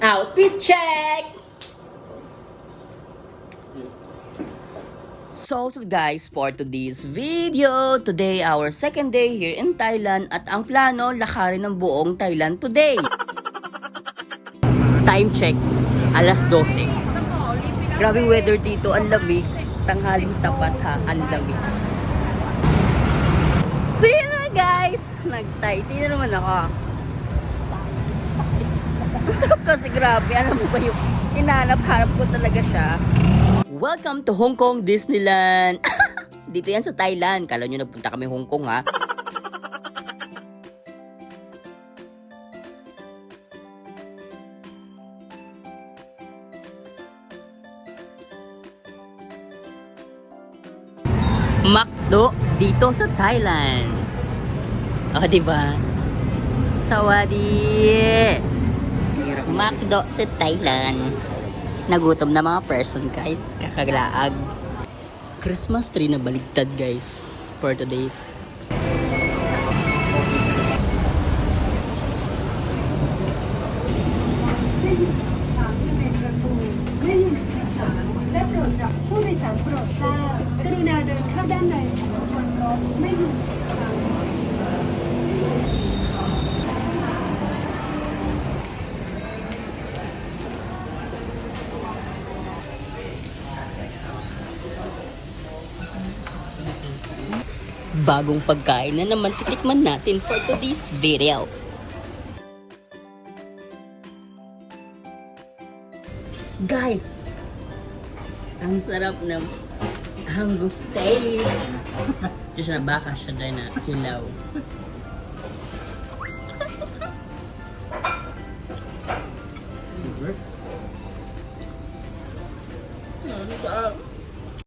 Outfit check! So guys, for today's video, today our second day here in Thailand at ang plano, lakarin ng buong Thailand today. Time check, alas 12. Grabing weather dito, ang lamig. Tanghaling tapat ha, ang lamig. So yun na guys, nag-Thai tea na naman ako. Ang sarap kasi grabe, alam mo ba yung hinanap-hanap ko talaga siya. Welcome to Hong Kong Disneyland! Dito yan sa Thailand. Kala nyo nagpunta kami Hong Kong ha. McDo dito sa Thailand. O, diba? Sawadi! McDo sa Thailand. Nagutom na mga person guys. Kakaglaag. Christmas tree na baligtad guys. For today. Bagong pagkain na naman titikman natin for today's video. Guys, ang sarap ng Angus steak. Diyos na baka siya dahil na hilaw. Ang sarap.